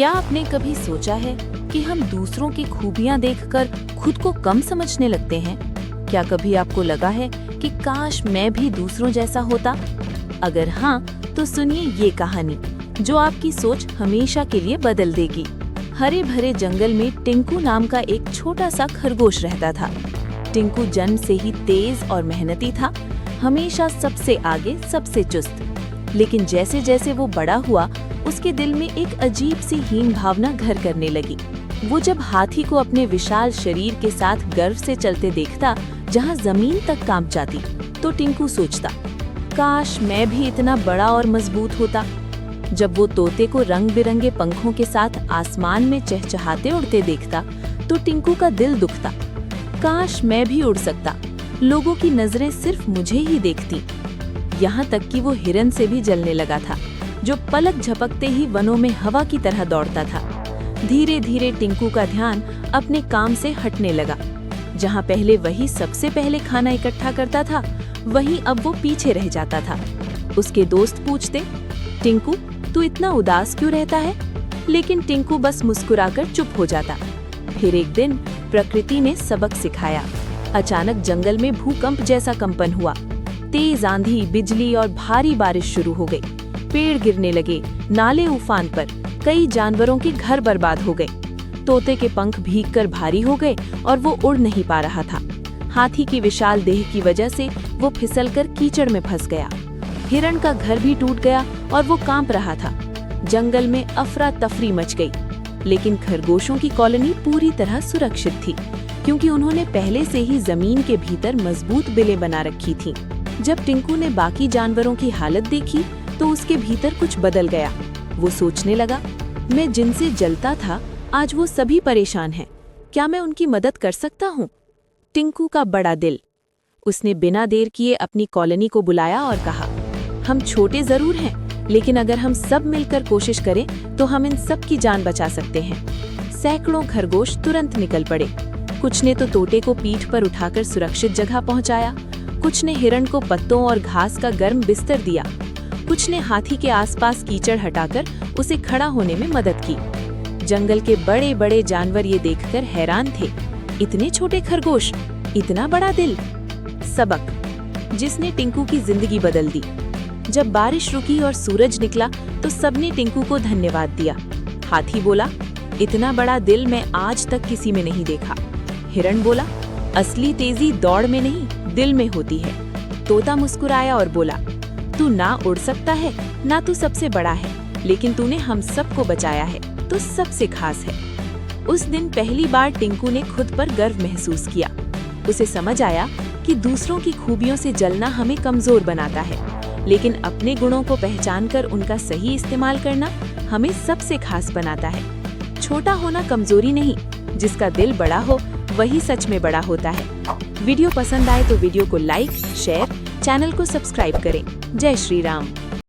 क्या आपने कभी सोचा है कि हम दूसरों की खूबियां देखकर खुद को कम समझने लगते हैं? क्या कभी आपको लगा है कि काश मैं भी दूसरों जैसा होता? अगर हाँ, तो सुनिए ये कहानी जो आपकी सोच हमेशा के लिए बदल देगी। हरे भरे जंगल में टिंकू नाम का एक छोटा सा खरगोश रहता था। टिंकू जन्म से ही तेज और मेहनती था, हमेशा सबसे आगे, सबसे चुस्त। लेकिन जैसे जैसे वो बड़ा हुआ, उसके दिल में एक अजीब सी हीन भावना घर करने लगी। वो जब हाथी को अपने विशाल शरीर के साथ गर्व से चलते देखता, जहाँ जमीन तक कांप जाती, तो टिंकू सोचता, काश मैं भी इतना बड़ा और मजबूत होता। जब वो तोते को रंग बिरंगे पंखों के साथ आसमान में चहचहाते उड़ते देखता, तो टिंकू का दिल दुखता। काश मैं भी उड़ सकता, लोगों की नजरें सिर्फ मुझे ही देखती। यहाँ तक कि वो हिरन से भी जलने लगा था, जो पलक झपकते ही वनों में हवा की तरह दौड़ता था। धीरे धीरे टिंकू का ध्यान अपने काम से हटने लगा। जहाँ पहले वही सबसे पहले खाना इकट्ठा करता था, वहीं अब वो पीछे रह जाता था। उसके दोस्त पूछते, टिंकू तू इतना उदास क्यों रहता है? लेकिन टिंकू बस मुस्कुराकर चुप हो जाता। फिर एक दिन प्रकृति ने सबक सिखाया। अचानक जंगल में भूकंप जैसा कंपन हुआ। तेज आंधी, बिजली और भारी बारिश शुरू हो गई। पेड़ गिरने लगे, नाले उफान पर, कई जानवरों के घर बर्बाद हो गए। तोते के पंख भीगकर भारी हो गए और वो उड़ नहीं पा रहा था। हाथी की विशाल देह की वजह से वो फिसलकर कीचड़ में फंस गया। हिरण का घर भी टूट गया और वो कांप रहा था। जंगल में अफरा तफरी मच गई, लेकिन खरगोशों की कॉलोनी पूरी तरह सुरक्षित थी, क्योंकि उन्होंने पहले से ही जमीन के भीतर मजबूत बिलें बना रखी थीं। जब टिंकू ने बाकी जानवरों की हालत देखी, तो उसके भीतर कुछ बदल गया। वो सोचने लगा, मैं जिनसे जलता था, आज वो सभी परेशान हैं। क्या मैं उनकी मदद कर सकता हूँ? टिंकू का बड़ा दिल। उसने बिना देर किए अपनी कॉलोनी को बुलाया और कहा, हम छोटे जरूर हैं, लेकिन अगर हम सब मिलकर कोशिश करें तो हम इन सब की जान बचा सकते हैं। सैकड़ों खरगोश तुरंत निकल पड़े। कुछ ने तो तोते को पीठ पर उठाकर सुरक्षित जगह पहुंचाया, कुछ ने हिरण को पत्तों और घास का गर्म बिस्तर दिया, कुछ ने हाथी के आसपास कीचड़ हटाकर उसे खड़ा होने में मदद की। जंगल के बड़े बड़े जानवर ये देखकर हैरान थे। इतने छोटे खरगोश, इतना बड़ा दिल। सबक जिसने टिंकू की जिंदगी बदल दी। जब बारिश रुकी और सूरज निकला, तो सबने टिंकू को धन्यवाद दिया। हाथी बोला, इतना बड़ा दिल मैं आज तक किसी में नहीं देखा। हिरण बोला, असली तेजी दौड़ में नहीं, दिल में होती है। तोता मुस्कुराया और बोला, तू ना उड़ सकता है, ना तू सबसे बड़ा है, लेकिन तूने हम सबको बचाया है, तो सबसे खास है। उस दिन पहली बार टिंकू ने खुद पर गर्व महसूस किया। उसे समझ आया कि दूसरों की खूबियों से जलना हमें कमजोर बनाता है, लेकिन अपने गुणों को पहचानकर उनका सही इस्तेमाल करना हमें सबसे खास बनाता है। छोटा होना कमजोरी नहीं, जिसका दिल बड़ा हो वही सच में बड़ा होता है। वीडियो पसंद आए तो वीडियो को लाइक, शेयर, चैनल को सब्सक्राइब करें। जय श्री राम।